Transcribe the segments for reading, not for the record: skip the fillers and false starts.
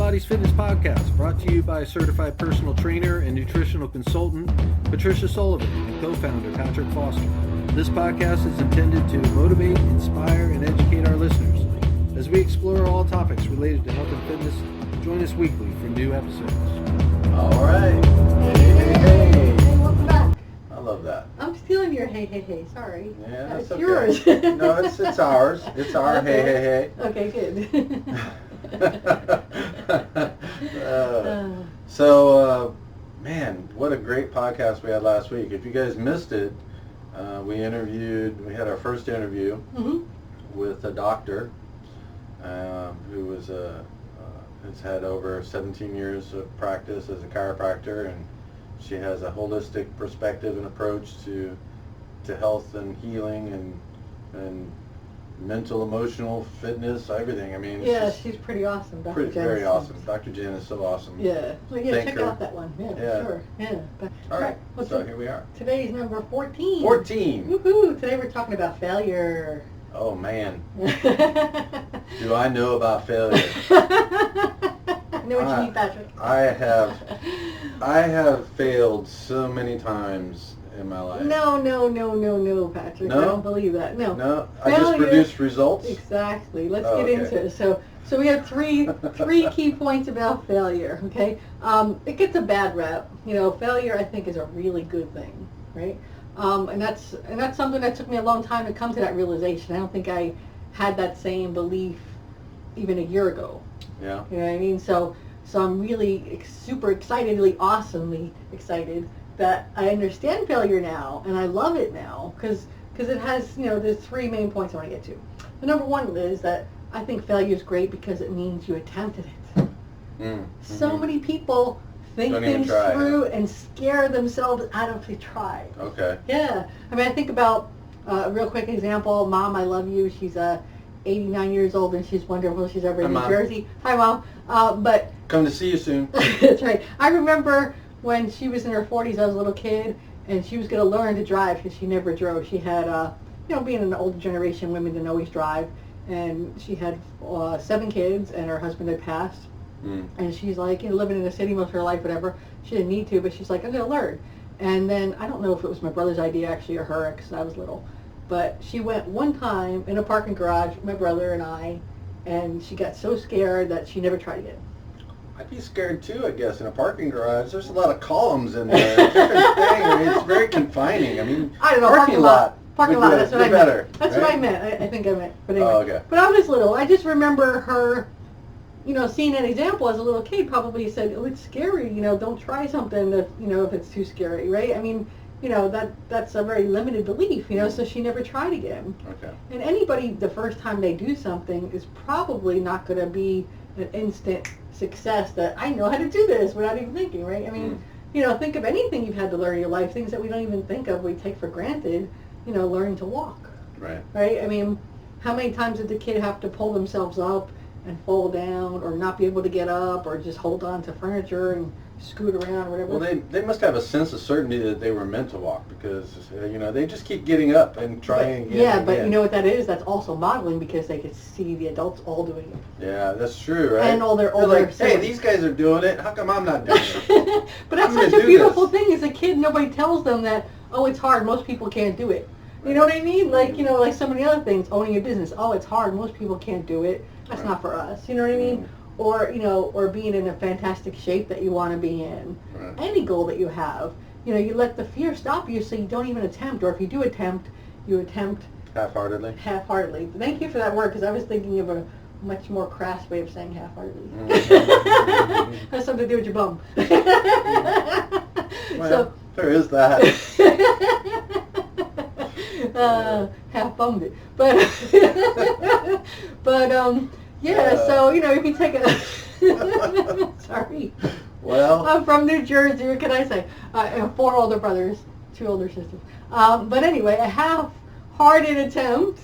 Pilates Fitness Podcast, brought to you by certified personal trainer and nutritional consultant Patricia Sullivan and co-founder Patrick Foster. This podcast is intended to motivate, inspire, and educate our listeners. As we explore all topics related to health and fitness, join us weekly for new episodes. All right. Hey, welcome back. I love that. I'm stealing your hey. Sorry. Yeah, that's it's okay. yours. No, it's ours. It's our Okay. hey. Okay, good. Man, what a great podcast we had last week. If you guys missed it, we had our first interview with a doctor who has had over 17 years of practice as a chiropractor, and she has a holistic perspective and approach to health and healing and mental, emotional, fitness, everything. I mean, yeah, she's pretty awesome, Dr. Jen. Very awesome. Dr. Jen is so awesome. Yeah. Well, yeah, Thank check her. out that one. Yeah, Yeah. for sure. Yeah. All right. What's So here we are. Today's number 14. 14. Woohoo! Today we're talking about failure. Oh man. Do I know about failure? I know what you mean, Patrick. I have failed so many times in my life. No, Patrick. No? I don't believe that. No. No, I just produced results. Exactly. Let's Oh, get okay. into it. So we have three key points about failure. Okay. It gets a bad rep. You know, failure I think is a really good thing, right? And that's something that took me a long time to come to that realization. I don't think I had that same belief even a year ago. Yeah. You know what I mean? So I'm really super excitedly, awesomely excited that I understand failure now, and I love it now, because it has, there's three main points I want to get to. The number one is that I think failure is great because it means you attempted it. So many people think things through and scare themselves out of they try. Okay. Yeah. I mean, I think about a real quick example. Mom, I love you. She's 89 years old, and she's wonderful. She's over in New Jersey. Hi, Mom. But come to see you soon. That's right. I remember when she was in her 40s, I was a little kid, and she was going to learn to drive because she never drove. She had, being an older generation, women didn't always drive, and she had 7 kids, and her husband had passed. And she's like, living in the city most of her life, whatever. She didn't need to, but she's like, I'm going to learn. And then, I don't know if it was my brother's idea, actually, or her, because I was little. But she went one time in a parking garage with my brother and I, and she got so scared that she never tried again. I'd be scared too, I guess, in a parking garage. There's a lot of columns in there. Different thing. I mean, it's very confining. I mean, I don't know, parking lot. Parking lot, that's what I meant. Better, that's right? what I meant. I think I meant. But anyway. Oh, okay. But I was little. I just remember her, seeing an example as a little kid probably said, oh, it's scary, don't try something if it's too scary, right? I mean, that's a very limited belief, so she never tried again. Okay. And anybody, the first time they do something is probably not going to be an instant success that I know how to do this without even thinking, right? I mean, think of anything you've had to learn in your life, things that we don't even think of, we take for granted, learning to walk. Right. Right? I mean, how many times did the kid have to pull themselves up and fall down or not be able to get up or just hold on to furniture and scoot around or whatever? Well, they must have a sense of certainty that they were meant to walk because, they just keep getting up and trying again. Yeah, but you know what that is? That's also modeling because they could see the adults all doing it. Yeah, that's true, right? And all their like, hey, these guys are doing it. How come I'm not doing it? But that's such a beautiful thing. As a kid, nobody tells them that, oh, it's hard. Most people can't do it. You know what I mean? Like, like so many other things, owning a business. Oh, it's hard. Most people can't do it. That's not for us. You know what I mean? Or, or being in a fantastic shape that you want to be in. Right. Any goal that you have. You let the fear stop you so you don't even attempt. Or if you do attempt, you attempt half-heartedly. Half-heartedly. Thank you for that word because I was thinking of a much more crass way of saying half-heartedly. Has something to do with your bum. Well, so, there is that. Half bummed it, but so if you take a sorry, well, I'm from New Jersey. What can I say? I have 4 older brothers, 2 older sisters. But anyway, a half-hearted attempt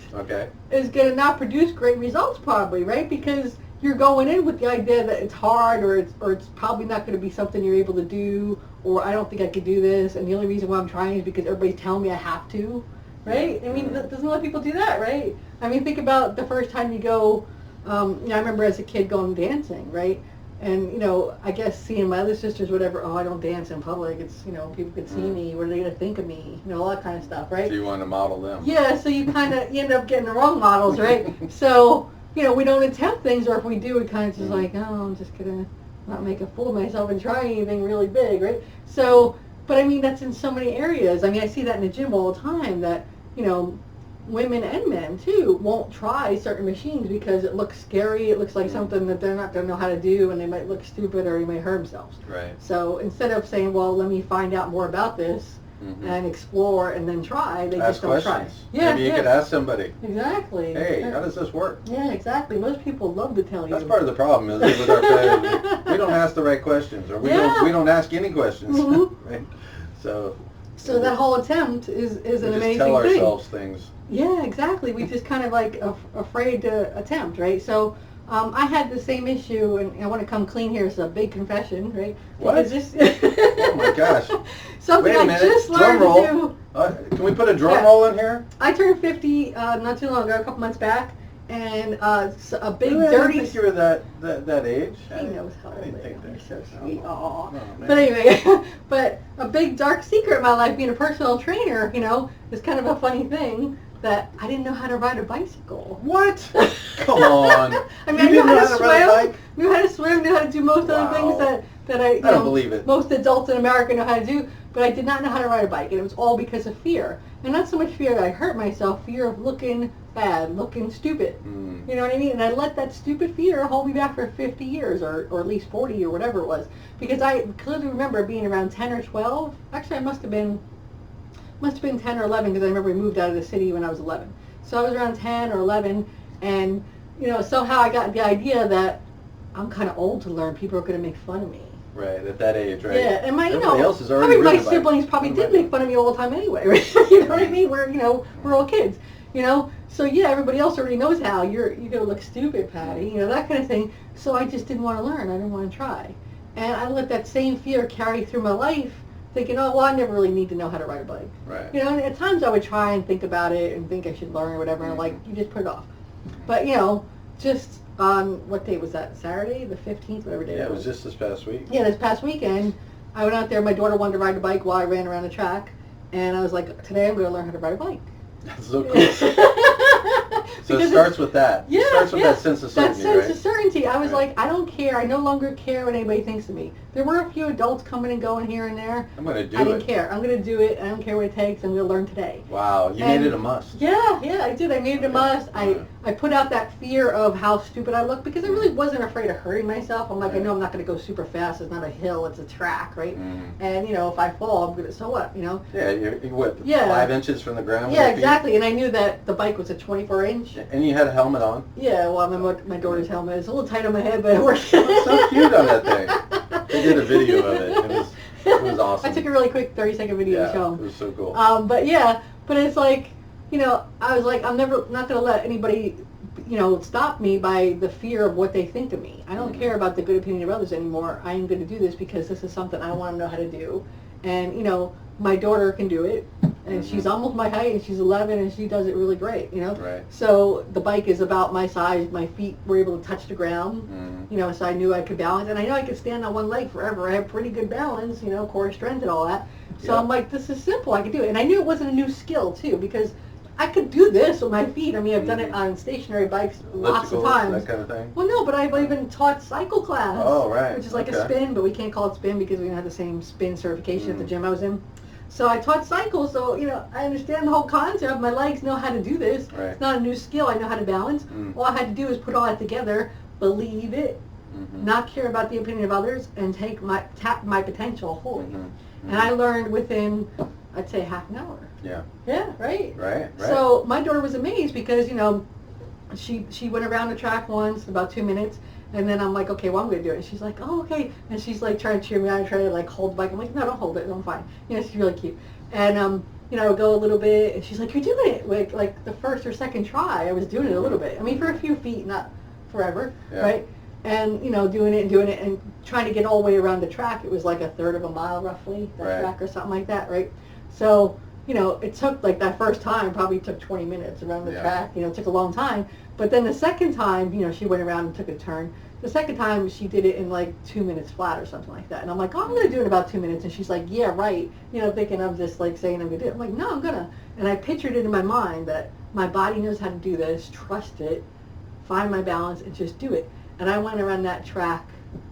is going to not produce great results, probably, right? Because you're going in with the idea that it's hard, or it's probably not going to be something you're able to do, or I don't think I could do this, and the only reason why I'm trying is because everybody's telling me I have to. Right? I mean, doesn't a lot of people do that, right? I mean, think about the first time you go, I remember as a kid going dancing, right? And, I guess seeing my other sisters, whatever, oh, I don't dance in public. It's, people could see me. What are they going to think of me? All that kind of stuff, right? So you want to model them. Yeah, so you end up getting the wrong models, right? So, we don't attempt things, or if we do, we kind of just like, oh, I'm just going to not make a fool of myself and try anything really big, right? So, but I mean, that's in so many areas. I mean, I see that in the gym all the time that, women and men too won't try certain machines because it looks scary. It looks like something that they're not going to know how to do, and they might look stupid or they might hurt themselves. Right. So instead of saying, well, let me find out more about this and explore and then try, they ask just don't try. questions. Yeah, Maybe you could ask somebody. Exactly. Hey, how does this work? Yeah, exactly. Most people love to tell you. That's part of the problem is with our family. We don't ask the right questions, or we don't ask any questions. Right? So that whole attempt is an amazing thing. We just tell ourselves things. Yeah, exactly. We just kind of like afraid to attempt, right? So I had the same issue, and I want to come clean here. It's a big confession, right? What? Oh my gosh. Something Wait a minute. I just learned to do. Can we put a drum roll in here? I turned 50 not too long ago, a couple months back, and a big Really? dirty... I didn't think you were that age. He knows how old I am. You're so sweet. Aww. Oh, But anyway, but a big dark secret in my life, being a personal trainer, is kind of a funny thing that I didn't know how to ride a bicycle. What? Come on. I mean, I knew how to swim. Knew how to swim. Knew how to do most other things that I don't believe it. Most adults in America know how to do. But I did not know how to ride a bike, and it was all because of fear. And not so much fear that I hurt myself, fear of looking bad, looking stupid. You know what I mean? And I let that stupid fear hold me back for 50 years, or at least 40, or whatever it was. Because I clearly remember being around 10 or 12. Actually, I must have been 10 or 11, because I remember we moved out of the city when I was 11. So I was around 10 or 11, and somehow I got the idea that I'm kind of old to learn. People are going to make fun of me. Right, at that age, right? Yeah, and everybody else is already my siblings probably did make fun of me all the time anyway, right? You know what I mean? We're all kids, So yeah, everybody else already knows how. You're gonna look stupid, Patty, that kind of thing. So I just didn't want to learn. I didn't want to try, and I let that same fear carry through my life, thinking, oh, well, I never really need to know how to ride a bike. Right. And at times I would try and think about it and think I should learn or whatever, and like, you just put it off. But just on, what day was that? Saturday, the 15th, whatever day Yeah, it was just this past week. Yeah, this past weekend, I went out there. My daughter wanted to ride a bike while I ran around the track, and I was like, today I'm going to learn how to ride a bike. That's so cool. So it starts with that. Yeah, it starts with that sense of certainty, That sense of certainty. I was like, I don't care. I no longer care what anybody thinks of me. There were a few adults coming and going here and there. I'm going to do it. I didn't care. I'm going to do it. I don't care what it takes. I'm going to learn today. Wow, you made it a must. Yeah, I did. I made it a must. I put out that fear of how stupid I look, because I really wasn't afraid of hurting myself. I'm like, I know I'm not going to go super fast. It's not a hill. It's a track, right? And, if I fall, I'm going to, so what, Yeah, you're what, 5 inches from the ground? Yeah, exactly. And I knew that the bike was a 24-inch. And you had a helmet on? Yeah, well, my daughter's helmet is a little tight on my head, but it works. It's so cute on that thing. They did a video of it. It was awesome. I took a really quick 30-second video to show them. It was so cool. But it's like, I was like, I'm not going to let anybody, stop me by the fear of what they think of me. I don't care about the good opinion of others anymore. I am going to do this because this is something I want to know how to do. And, my daughter can do it, and she's almost my height, and she's 11, and she does it really great, Right. So the bike is about my size. My feet were able to touch the ground, so I knew I could balance, and I know I could stand on one leg forever. I have pretty good balance, core strength and all that. So I'm like, this is simple. I could do it. And I knew it wasn't a new skill, too, because I could do this with my feet. I mean, I've done it on stationary bikes lots of times. That kind of thing? Well, no, but I've even taught cycle class. Oh, right. Which is like a spin, but we can't call it spin because we don't have the same spin certification at the gym I was in. So I taught cycle, so, I understand the whole concept. My legs know how to do this. Right. It's not a new skill. I know how to balance. All I had to do is put all that together, believe it, not care about the opinion of others, and tap my potential fully. And I learned within, I'd say, half an hour. Yeah. Yeah, right. Right. So my daughter was amazed because, she went around the track once, about 2 minutes, and then I'm like, okay, well, I'm going to do it. And she's like, oh, okay. And she's like trying to cheer me on and trying to like hold the bike. I'm like, no, don't hold it. I'm fine. She's really cute. And, I would go a little bit, and she's like, you're doing it. Like the first or second try, I was doing it a little bit. I mean, for a few feet, not forever, right? And, doing it and trying to get all the way around the track. It was like a third of a mile, roughly, that track or something like that, right? So, it took like that first time probably took 20 minutes around the Yeah. track. It took a long time. But then the second time, she went around and took a turn. The second time she did it in like 2 minutes flat or something like that. And I'm like, oh, I'm going to do it in about 2 minutes. And she's like, yeah, right. Thinking I'm just like saying I'm going to do it. I'm like, no, I'm going to. And I pictured it in my mind that my body knows how to do this, trust it, find my balance, and just do it. And I went around that track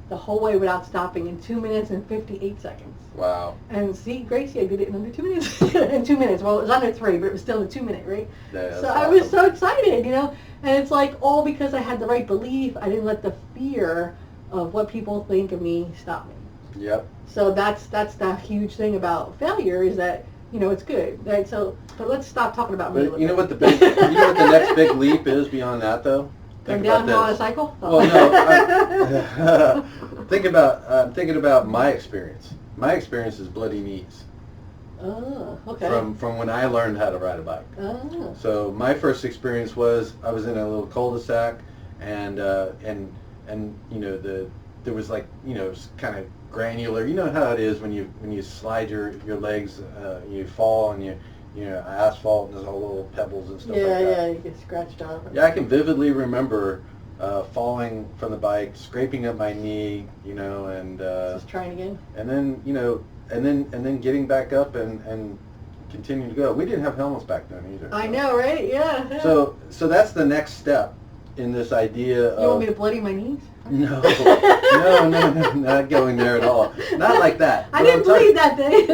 the whole way without stopping in 2 minutes and 58 seconds. Wow. And see, Gracie, I did it in under 2 minutes. In 2 minutes. Well, it was under 3, but it was still in 2 minutes, right? Yeah, so awesome. I was so excited, And it's like all because I had the right belief. I didn't let the fear of what people think of me stop me. Yep. So that's the huge thing about failure is that it's good, right? So, but let's stop talking about me. But you know what the next big leap is beyond that though? Going downhill on a cycle? Oh. Well, no. I'm thinking about my experience. My experience is bloody knees. Oh, okay. From when I learned how to ride a bike. Oh. So my first experience was I was in a little cul-de-sac, and there was like kind of granular. You know how it is when you slide your legs, you fall and asphalt and there's all little pebbles and stuff like that. Yeah, you get scratched up. Yeah, I can vividly remember falling from the bike, scraping up my knee, and Just trying again. and then and then getting back up and continuing to go. We didn't have helmets back then either. I know, right? Yeah. So that's the next step in this idea of. You want me to bloody my knees? No, not going there at all. Not like that. I didn't bleed that day.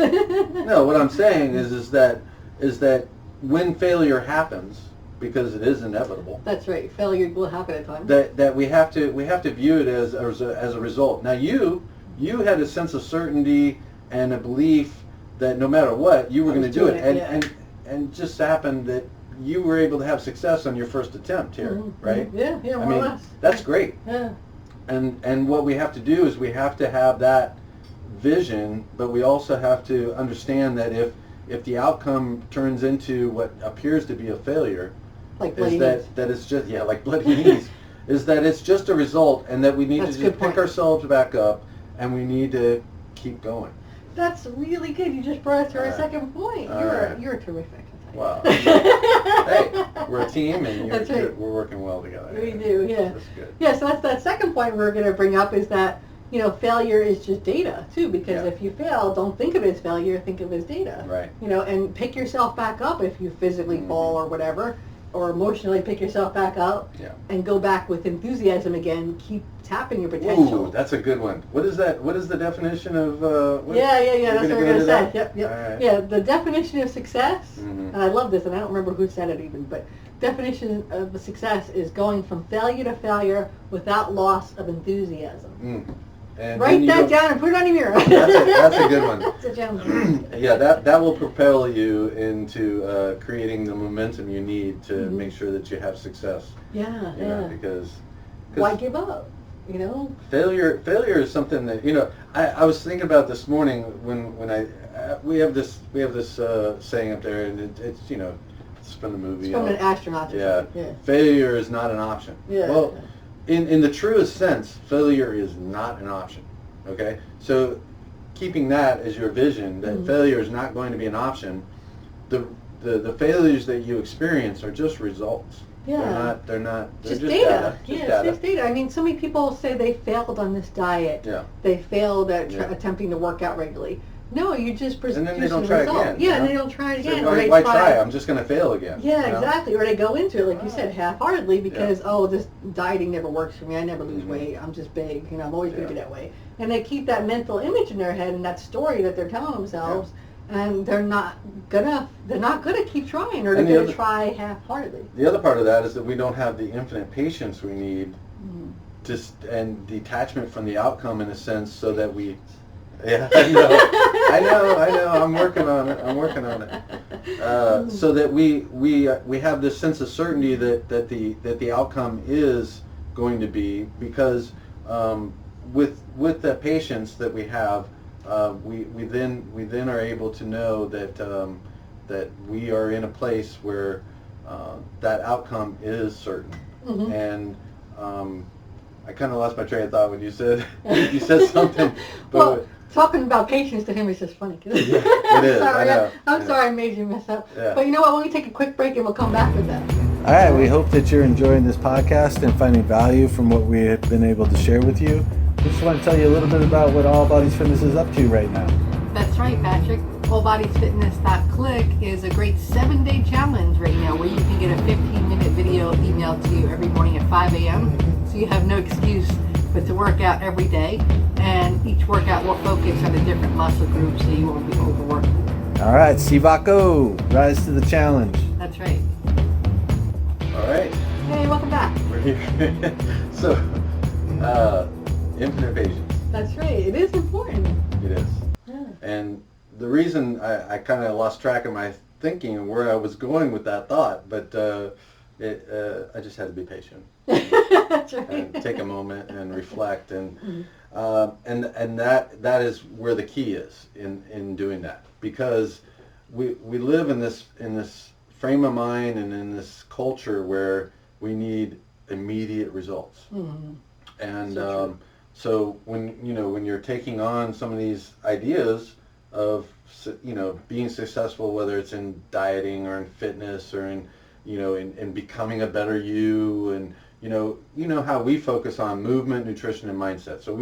No, what I'm saying is that when failure happens, because it is inevitable. That's right. Failure will happen at times. That we have to view it as a result. Now you had a sense of certainty and a belief that no matter what you were going to do it, and just happened that you were able to have success on your first attempt here, right? Yeah, more or less. That's great. Yeah. And what we have to do is we have to have that vision, but we also have to understand that if the outcome turns into what appears to be a failure, Like is bloody knees. that it's just like bloody knees, is that it's just a result, and that we need That's to a just good pick point. ourselves back up, and we need to keep going. That's really good. You just brought us to our second point. All right. You're terrific. Wow. Hey, we're a team, and That's right. we're working well together. We do, yeah. That's good. Yeah, so that's that second point we're going to bring up is that, failure is just data, too, because Yeah. if you fail, don't think of it as failure, think of it as data. Right. And pick yourself back up if you physically fall or whatever, or emotionally pick yourself back up and go back with enthusiasm again, keep tapping your potential. Ooh, that's a good one. What is that? What is the definition of? Yeah, that's what we're going to say. that? Yep. All right. Yeah, the definition of success, Mhm. and I love this, and I don't remember who said it even, but definition of success is going from failure to failure without loss of enthusiasm. And Write then you that go- down and put it on your mirror. That's a good one. That's a gem. Yeah, that will propel you into creating the momentum you need to make sure that you have success. Yeah. Because Why give up? failure is something that I was thinking about this morning when we have this saying up there, and it's it's from the movie. It's from an astronaut. Or Yeah. something. Failure is not an option. Yeah. Well, in the truest sense, failure is not an option. Okay? So keeping that as your vision, that failure is not going to be an option, the failures that you experience are just results. Yeah. They're Just just data. data. Yeah, it's just data. I mean, so many people say they failed on this diet. Yeah. They failed at Yeah. attempting to work out regularly. No, you just And then they produce don't a try result. again. Yeah, and they don't try it So again. why try? I'm just going to fail again. Yeah, you know? exactly. Or they go into it, like you said, half-heartedly because, this dieting never works for me. I never lose weight. I'm just big. I'm always going to be that way. And they keep that mental image in their head and that story that they're telling themselves, and they're not gonna keep trying, or they're And the gonna other- try half-heartedly. The other part of that is that we don't have the infinite patience we need, and detachment from the outcome in a sense, so that we. Yeah, I know. I'm working on it. So that we have this sense of certainty that the outcome is going to be, because with the patience that we have, we then are able to know that we are in a place where that outcome is certain. And I kind of lost my train of thought when you said something. But Well, talking about patience to him is just funny. Yeah, it is. Sorry, I know. I'm sorry I made you mess up. Yeah. But you know what? We're going to take a quick break and we'll come back with that. All right, we hope that you're enjoying this podcast and finding value from what we have been able to share with you. We just want to tell you a little bit about what All Bodies Fitness is up to right now. That's right, Patrick. AllBodiesFitness.click is a great 7-day challenge right now where you can get a 15-minute video emailed to you every morning at 5 a.m. So you have no excuse but to work out every day. And each workout will focus on a different muscle group so you won't be overworked. All right, Sivako, rise to the challenge. That's right. All right. Hey, welcome back. We're here. So, infinite patience. That's right. It is important. It is. Yeah. And the reason I kind of lost track of my thinking and where I was going with that thought, but I just had to be patient. That's right. And take a moment and reflect, and that is where the key is in doing that, because we live in this frame of mind and in this culture where we need immediate results. Mm-hmm. And So so when you're taking on some of these ideas of being successful, whether it's in dieting or in fitness or in becoming a better you, and you know how we focus on movement, nutrition, and mindset. So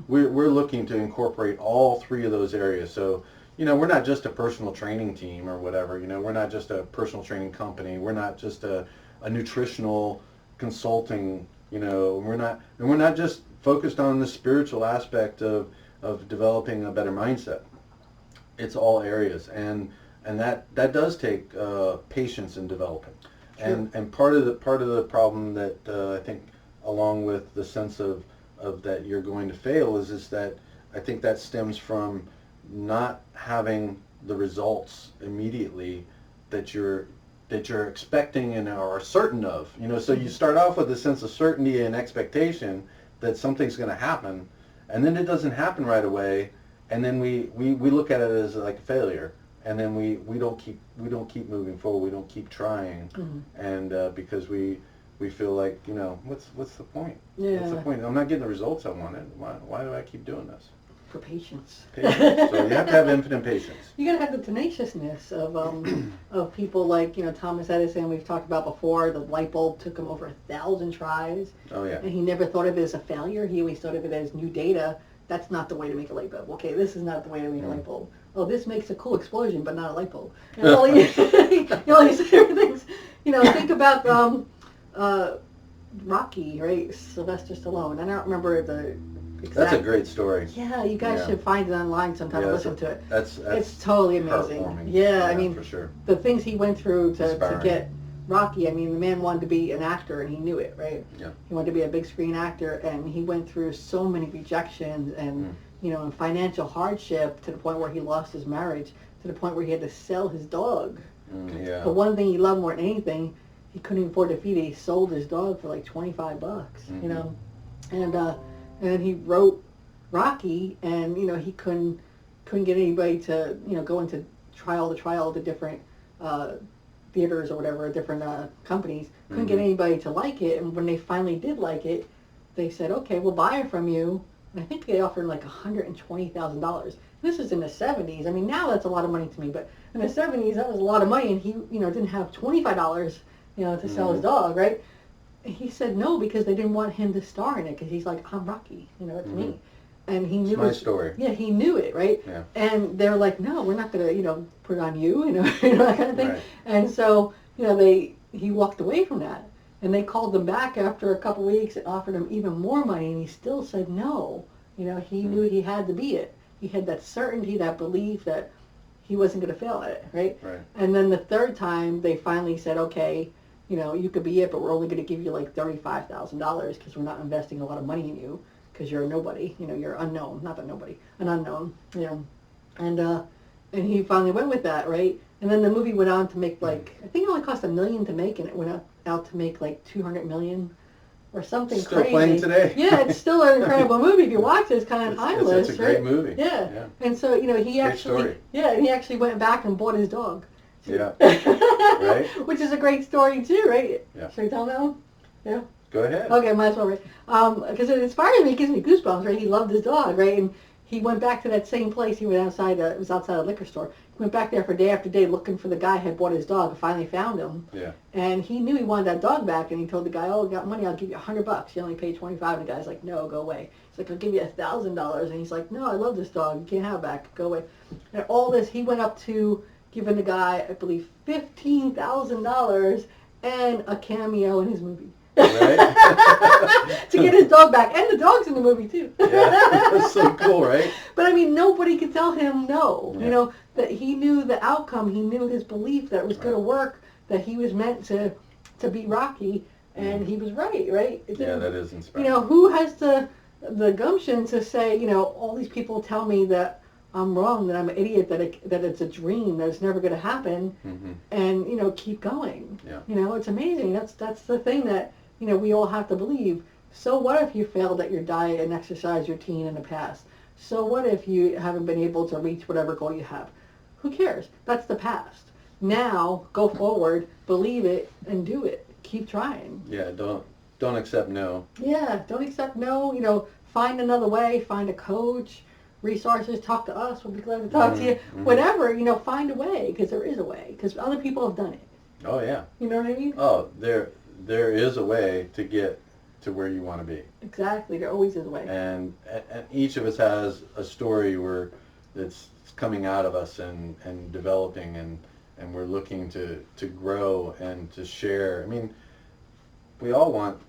we're looking to incorporate all three of those areas. So we're not just a personal training team or whatever. We're not just a personal training company. We're not just a nutritional consulting. We're not just focused on the spiritual aspect of developing a better mindset. It's all areas, and that does take patience in developing. Sure. And part of the problem that I think, along with the sense of that you're going to fail, is that I think that stems from not having the results immediately that you're expecting and are certain of. So you start off with a sense of certainty and expectation that something's going to happen, and then it doesn't happen right away, and then we look at it as like a failure, and then we don't keep moving forward, we don't keep trying. Mm-hmm. And because we feel like what's the point? Yeah. What's the point? I'm not getting the results I wanted. Why do I keep doing this? For patience. Patience. So you have to have infinite patience. You gotta have the tenaciousness of people like Thomas Edison. We've talked about before. The light bulb took him over 1,000 tries. Oh yeah. And he never thought of it as a failure. He always thought of it as new data. That's not the way to make a light bulb. Okay, this is not the way to make a light bulb. Oh, this makes a cool explosion, but not a light bulb. And all these things. Think about Rocky, right? Sylvester Stallone. I don't remember the exact. That's a great story. Yeah, you guys should find it online sometime and listen to it. It's totally amazing. Yeah, I mean, for sure. The things he went through to get Rocky. I mean, the man wanted to be an actor, and he knew it, right? Yeah. He wanted to be a big screen actor, and he went through so many rejections and and financial hardship, to the point where he lost his marriage, to the point where he had to sell his dog. Yeah. But one thing he loved more than anything, he couldn't afford to feed it. He sold his dog for like $25. And then he wrote Rocky, and he couldn't get anybody to go into trial to different theaters or whatever, different companies. Couldn't get anybody to like it, and when they finally did like it, they said, okay, we'll buy it from you. And I think they offered like $120,000. This is in the 70s. I mean, now that's a lot of money to me, but in the 70s that was a lot of money, and he didn't have $25 to sell his dog, right? And he said no, because they didn't want him to star in it, because he's like, I'm Rocky, it's me. And he knew it's my story. Yeah, he knew it, right? Yeah. And they're like, no, we're not going to, put it on you, that kind of thing. Right. And so, he walked away from that. And they called him back after a couple weeks and offered him even more money, and he still said no. He knew he had to be it. He had that certainty, that belief that he wasn't going to fail at it, right? Right. And then the third time, they finally said, okay, you could be it, but we're only going to give you like $35,000 because we're not investing a lot of money in you, because you're a nobody. You're unknown. Not that nobody, an unknown. And he finally went with that, right? And then the movie went on to make I think it only cost $1 million to make, and it went out to make like $200 million or something still crazy. Still playing today. Yeah, it's still an incredible movie. If you watch it, it's kind of timeless. It's a great right? movie. Yeah. And so he actually went back and bought his dog. Yeah. Right. Which is a great story too, right? Yeah. Should I tell that one? Yeah. Go ahead. Okay, might as well, right? Because it inspires me, it gives me goosebumps, right? He loved his dog, right? And he went back to that same place. He went outside. It was outside a liquor store. He went back there for day after day looking for the guy who had bought his dog. And finally found him. Yeah. And he knew he wanted that dog back. And he told the guy, "Oh, I got money. I'll give you $100. You only pay $25." And the guy's like, "No, go away." He's like, "I'll give you $1,000." And he's like, "No, I love this dog. You can't have it back. Go away." And all this, he went up to giving the guy, I believe, $15,000 and a cameo in his movie. Right? To get his dog back. And the dog's in the movie, too. Yeah, that's so cool, right? But, I mean, nobody could tell him no. Yeah. You know, that he knew the outcome. He knew his belief that it was going to work, that he was meant to beat Rocky, and he was right? Yeah, that is inspiring. You know, who has the gumption to say, you know, all these people tell me that I'm wrong, that I'm an idiot, that it's a dream, that it's never going to happen, and, you know, keep going. Yeah. You know, it's amazing. That's the thing that, you know, we all have to believe. So what if you failed at your diet and exercise routine in the past? So what if you haven't been able to reach whatever goal you have? Who cares? That's the past. Now, go forward, believe it, and do it. Keep trying. Yeah, don't accept no. Yeah, don't accept no. You know, find another way, find a coach, resources, talk to us. We'll be glad to talk to you. Whatever, you know, find a way, because there is a way, because other people have done it. Oh, yeah. You know what I mean? Oh, there is a way to get to where you want to be. Exactly. There always is a way. And each of us has a story where it's coming out of us and developing, and we're looking to grow and to share. I mean, we all want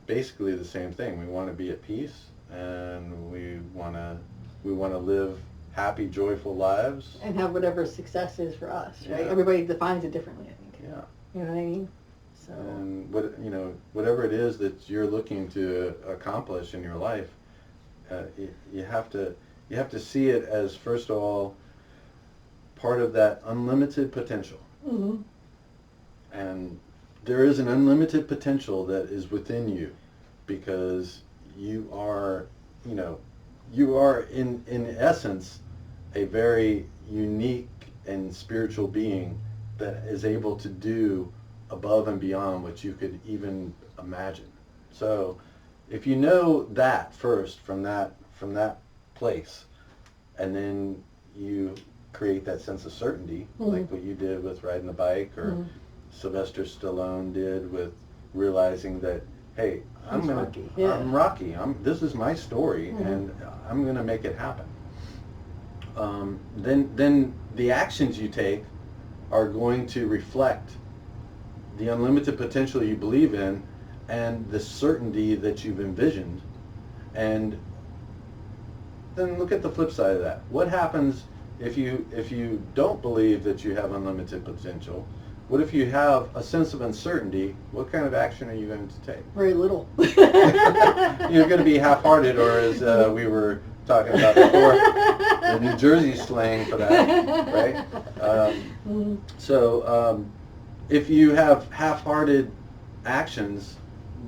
basically the same thing. We want to be at peace, and we want to live happy, joyful lives. And have whatever success is for us, right? Yeah. Everybody defines it differently, I think. Yeah. You know what I mean? So. And whatever it is that you're looking to accomplish in your life, you have to see it as, first of all, part of that unlimited potential. Mm-hmm. And there is an unlimited potential that is within you, because you are in essence a very unique and spiritual being that is able to do above and beyond what you could even imagine. So if you know that first from that place, and then you create that sense of certainty, like what you did with riding the bike, or Sylvester Stallone did with realizing that, hey, I'm Rocky. This is my story, and I'm gonna make it happen. Then the actions you take are going to reflect the unlimited potential you believe in, and the certainty that you've envisioned. And then look at the flip side of that. What happens if you don't believe that you have unlimited potential? What if you have a sense of uncertainty? What kind of action are you going to take? Very little. You're going to be half-hearted, or as we were talking about before, the New Jersey slang for that, right? So if you have half-hearted actions,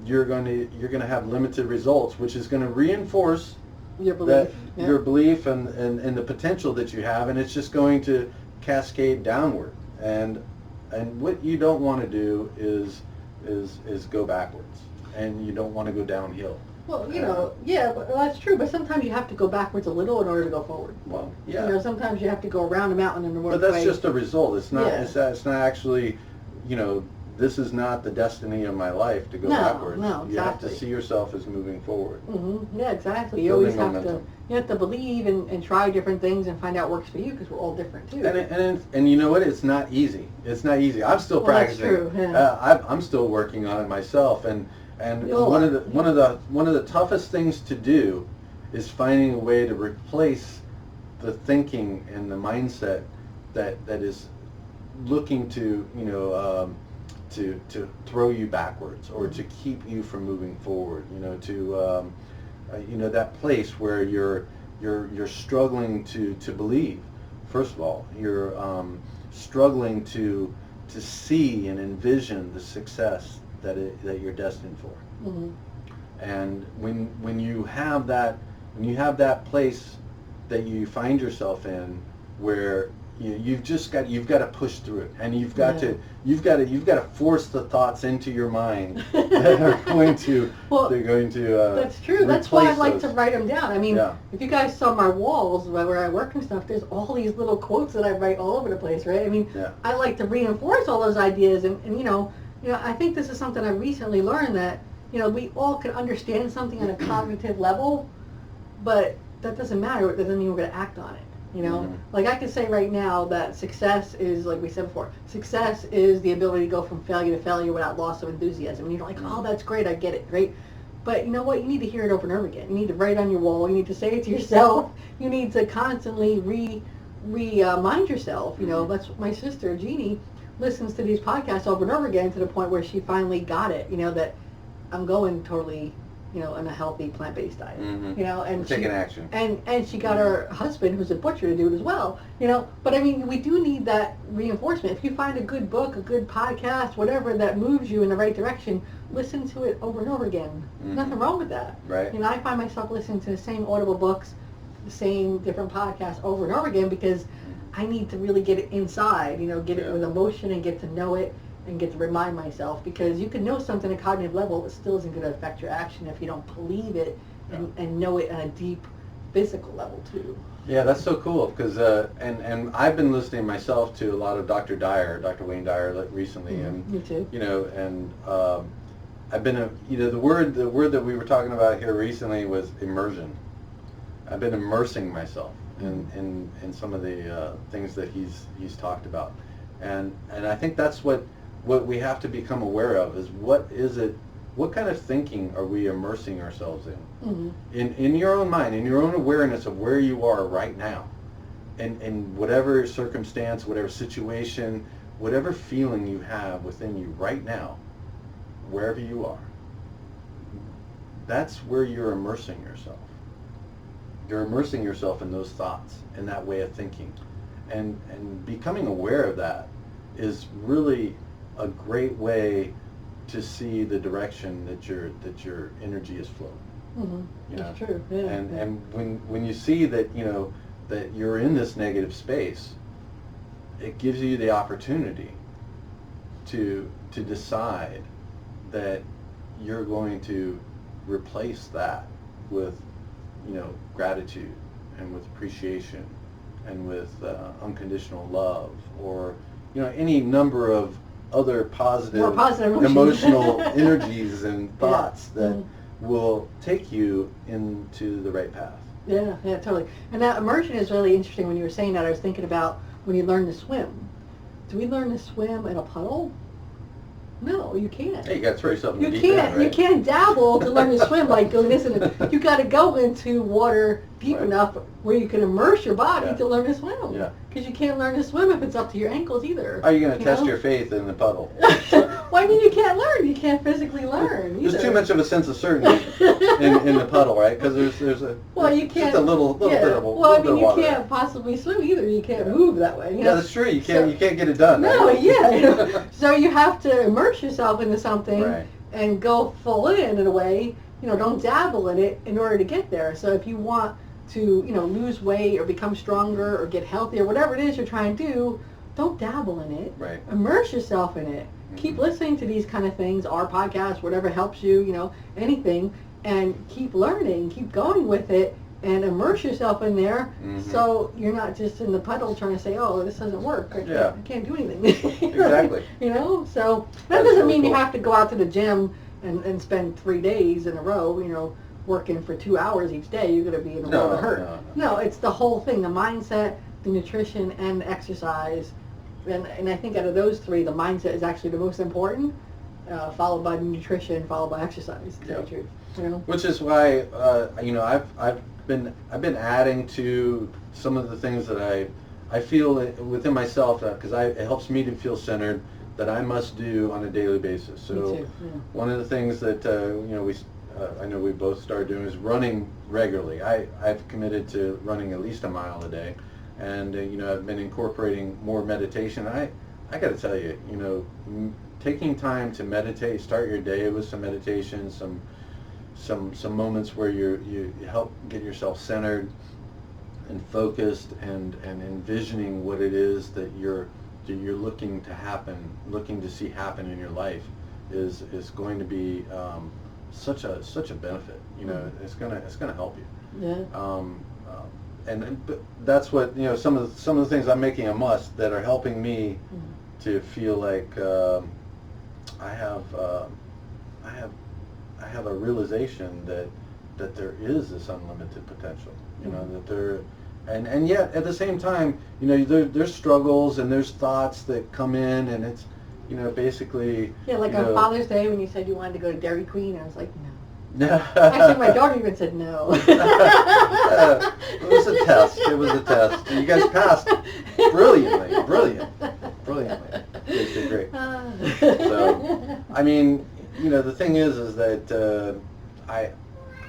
you're going to have limited results, which is going to reinforce your belief, your belief and the potential that you have, and it's just going to cascade downward. And what you don't want to do is go backwards, and you don't want to go downhill. Well, you know, yeah, but that's true. But sometimes you have to go backwards a little in order to go forward. Well, yeah. You know, sometimes you have to go around a mountain in the But that's just a result. It's not. Yeah. It's not actually. You know, this is not the destiny of my life to go backwards. No, exactly. You have to see yourself as moving forward. Yeah, exactly. You always have to believe and try different things and find out what works for you, because we're all different too. And you know what? It's not easy. It's not easy. I'm still practicing. That's true. Yeah. I'm still working on it myself. And one of the toughest things to do is finding a way to replace the thinking and the mindset that is looking to to throw you backwards, or to keep you from moving forward. To that place where you're struggling to believe. First of all, you're struggling to see and envision the success that you're destined for. And when you have that place that you find yourself in, where you've got to push through it, and you've got to force the thoughts into your mind that are going to that's true. That's why I like those. to write them down. I mean, if you guys saw my walls where I work and stuff, there's all these little quotes that I write all over the place, right? I mean, I like to reinforce all those ideas, and I think this is something I recently learned, that we all can understand something on a cognitive level, but that doesn't matter. It doesn't mean we're going to act on it. Like I can say right now that success is, like we said before, success is the ability to go from failure to failure without loss of enthusiasm. And you're like, oh, that's great, I get it, right? But you know what? You need to hear it over and over again. You need to write on your wall. You need to say it to yourself. You need to constantly remind yourself. That's my sister, Jeannie, listens to these podcasts over and over again to the point where she finally got it, that I'm going totally on a healthy plant-based diet, and taking action. And she got her husband, who's a butcher, to do it as well, But I mean, we do need that reinforcement. If you find a good book, a good podcast, whatever that moves you in the right direction, listen to it over and over again. Nothing wrong with that. Right. I find myself listening to the same Audible books, the same different podcasts over and over again because I need to really get it inside, get it with emotion and get to know it. And get to remind myself, because you can know something at a cognitive level, it still isn't going to affect your action if you don't believe it and know it on a deep physical level too. Yeah, that's so cool, because and I've been listening myself to a lot of Dr. Wayne Dyer recently, and me too. And I've been the word that we were talking about here recently was immersion. I've been immersing myself in some of the things that he's talked about, and I think that's what we have to become aware of is what kind of thinking are we immersing ourselves in? In your own mind, in your own awareness of where you are right now, and whatever circumstance, whatever situation, whatever feeling you have within you right now, wherever you are, that's where you're immersing yourself. You're immersing yourself in those thoughts, in that way of thinking, and becoming aware of that is really a great way to see the direction that your energy is flowing. That's true. Yeah, and when you see that that you're in this negative space, it gives you the opportunity to decide that you're going to replace that with gratitude and with appreciation and with unconditional love, or any number of other positive emotional energies and thoughts that will take you into the right path. Yeah, totally. And that immersion is really interesting. When you were saying that, I was thinking about when you learn to swim. Do we learn to swim in a puddle? No, you can't. Hey, you got to throw yourself in the deep end, right? You can't dabble to learn to swim like going this and you got to go into water deep enough where you can immerse your body to learn to swim. Yeah. Because you can't learn to swim if it's up to your ankles either. Are you going to test your faith in the puddle? Well, I mean, you can't learn. You can't physically learn either. There's too much of a sense of certainty in the puddle, right? Because there's a you can't just a little bit of you can't possibly swim either. You can't move that way. Yeah, that's true. You can't get it done. No, right? So you have to immerse yourself into something and go full in a way. Don't dabble in it in order to get there. So if you want to lose weight or become stronger or get healthy or whatever it is you're trying to do, don't dabble in it. Right. Immerse yourself in it. Keep listening to these kind of things, our podcast, whatever helps you, anything, and keep learning, keep going with it, and immerse yourself in there so you're not just in the puddle trying to say, oh, this doesn't work. I can't do anything. Exactly. So that doesn't mean you have to go out to the gym and spend 3 days in a row, working for 2 hours each day. You're going to be in a world of hurt. No, it's the whole thing, the mindset, the nutrition, and the exercise. And I think out of those three, the mindset is actually the most important, followed by nutrition, followed by exercise. To tell the truth, Which is why I've been adding to some of the things that I feel within myself because it helps me to feel centered, that I must do on a daily basis. So me too. Yeah. One of the things that I know we both started doing is running regularly. I've committed to running at least a mile a day. And I've been incorporating more meditation. I got to tell you, taking time to meditate, start your day with some meditation, some moments where you help get yourself centered, focused and envisioning what it is that you're looking to see happen in your life is going to be such a benefit. You know, it's gonna help you. Yeah. But that's what, you know, some of the things I'm making a must that are helping me to feel like I have a realization that there is this unlimited potential. You know, that there, and yet at the same time, you know, there's struggles and there's thoughts that come in, and it's, you know, basically. Yeah, like on Father's Day when you said you wanted to go to Dairy Queen, I was like, no. Actually, my daughter even said no. It was a test. You guys passed brilliantly. You guys did great. So, I mean, you know, the thing is that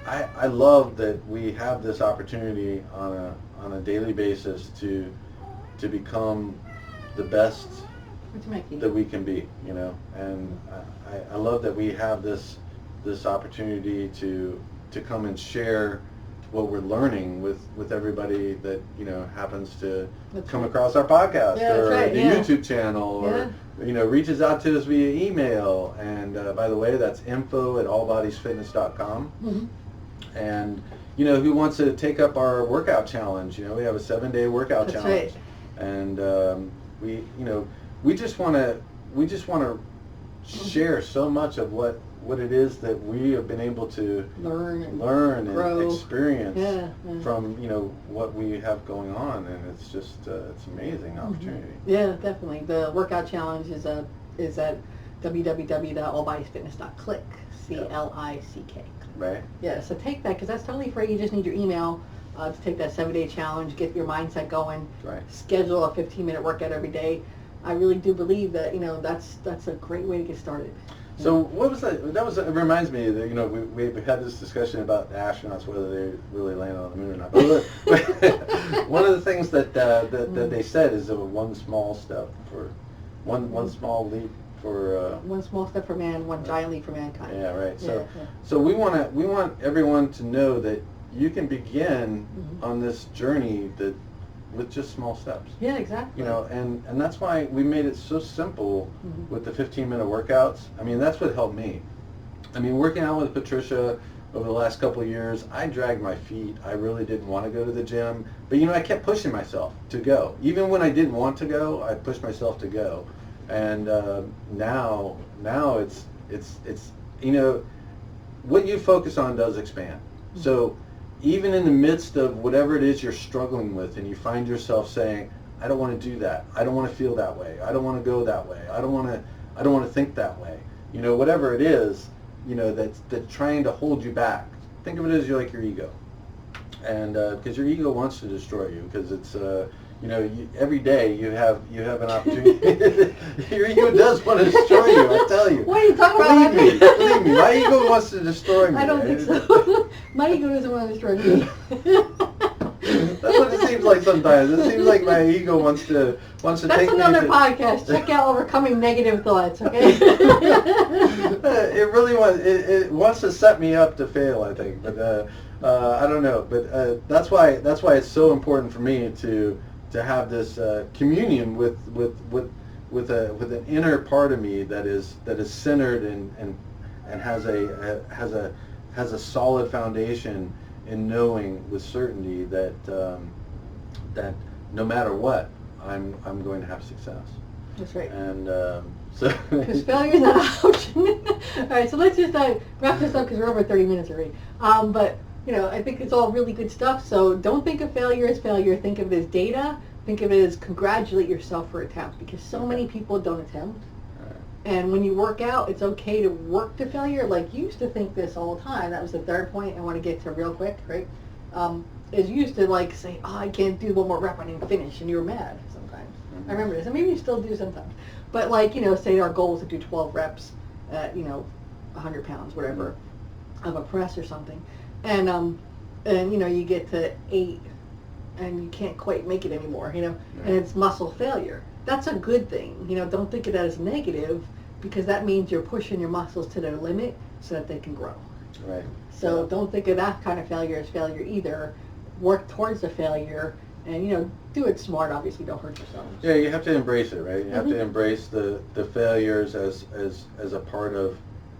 I love that we have this opportunity on a daily basis to become the best that we can be. You know, and I love that we have this opportunity to come and share what we're learning with everybody that, you know, happens to come across our podcast or the YouTube channel or, you know, reaches out to us via email. And by the way, that's info@allbodiesfitness.com. And, you know, who wants to take up our workout challenge? You know, we have a 7-day workout challenge. Right. And we just want to share so much of what it is that we have been able to learn and experience from, you know, what we have going on, and it's just it's amazing opportunity. Yeah, definitely. The workout challenge is at www.allbodiesfitness.click, CLICK. Right. Yeah, so take that, because that's totally free. You just need your email to take that 7-day challenge, get your mindset going. Right. Schedule a 15-minute workout every day. I really do believe that, you know, that's a great way to get started. So what was that? It reminds me that, you know, we had this discussion about the astronauts, whether they really landed on the moon or not. But one of the things that they said is one small step for one small leap for one small step for man, one giant leap for mankind. Yeah, right. So we want everyone to know that you can begin on this journey with just small steps. Yeah, exactly. You know, and that's why we made it so simple with the 15-minute workouts. I mean, that's what helped me. I mean, working out with Patricia over the last couple of years, I dragged my feet. I really didn't want to go to the gym, but, you know, I kept pushing myself to go. Even when I didn't want to go, I pushed myself to go. And now it's you know, what you focus on does expand. So even in the midst of whatever it is you're struggling with, and you find yourself saying, I don't want to do that, I don't want to feel that way, I don't want to go that way, I don't want to think that way, you know, whatever it is, you know, that's trying to hold you back. Think of it as like your ego, and because your ego wants to destroy you, because it's you know, every day you have an opportunity. Your ego does want to destroy you, I tell you. What are you talking about? Believe me, my ego wants to destroy me. I don't think so. My ego doesn't want to destroy me. That's what it seems like sometimes. It seems like my ego wants to That's take me. That's another podcast. Check out Overcoming Negative Thoughts, okay? It really wants. It wants to set me up to fail, I think. But I don't know. But that's why it's so important for me to have this communion with an inner part of me that is centered and has a solid foundation in knowing with certainty that that no matter what, I'm going to have success. That's right. And so because failure is not an option. All right, so let's just wrap this up because we're over 30 minutes already. But you know, I think it's all really good stuff. So don't think of failure as failure. Think of it as data. Think of it as congratulate yourself for attempts, because so many people don't attempt. And when you work out, it's okay to work to failure. Like, you used to think this all the time. That was the third point I want to get to real quick, right? Is you used to, like, say, oh, I can't do one more rep, I didn't finish, and you were mad sometimes. I remember this, and maybe you still do sometimes. But, like, you know, say our goal is to do 12 reps at, you know, 100 pounds, whatever, of a press or something. And you know, you get to 8, and you can't quite make it anymore, you know, and it's muscle failure. That's a good thing. You know, don't think of that as negative, because that means you're pushing your muscles to their limit so that they can grow. Right. So don't think of that kind of failure as failure either. work towards the failure and, you know, do it smart. Obviously, don't hurt yourself. Yeah, you have to embrace it, right? You have Mm-hmm. to embrace the failures as a part of,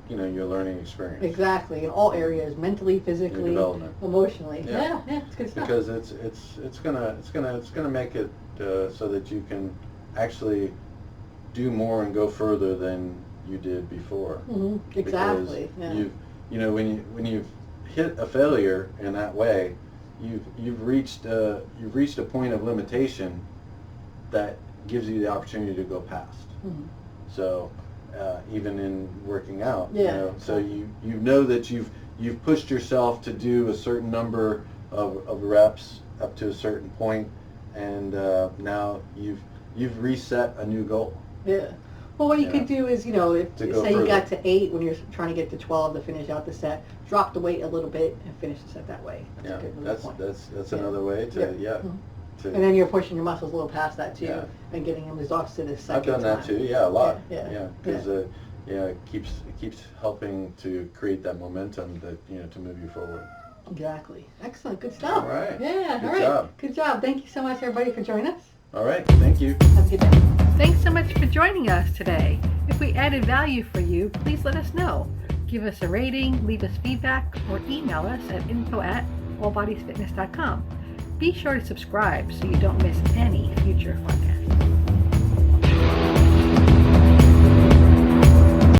you know, your learning experience. Exactly, in all areas, mentally, physically, development. emotionally. Yeah. Yeah, it's good stuff. Because it's gonna make it so that you can actually do more and go further than you did before. Mm-hmm. Exactly. Because Yeah. you know, when you've hit a failure in that way, you've reached a point of limitation that gives you the opportunity to go past. Mm-hmm. So even in working out, Yeah, you know, so you know that you've pushed yourself to do a certain number of reps up to a certain point, and now you've reset a new goal. Yeah. Well, what you Yeah. could do is, you know, if To go say you got further. to 8 when you're trying to get to 12 to finish out the set, drop the weight a little bit and finish the set that way. That's Yeah, a good move that's point. that's Yeah. another way to Mhm. to. And then you're pushing your muscles a little past that too, Yeah. and getting them exhausted a I've second done that time. too. Yeah, a lot. Yeah. Because it keeps helping to create that momentum that, you know, to move you forward. Exactly. Excellent. Good stuff. All right. Yeah. Good all right. job. Good job. Thank you so much, everybody, for joining us. All right. Thank you. Have a good day. Thanks so much for joining us today. If we added value for you, please let us know. Give us a rating, leave us feedback, or email us at info@allbodiesfitness.com. Be sure to subscribe so you don't miss any future fun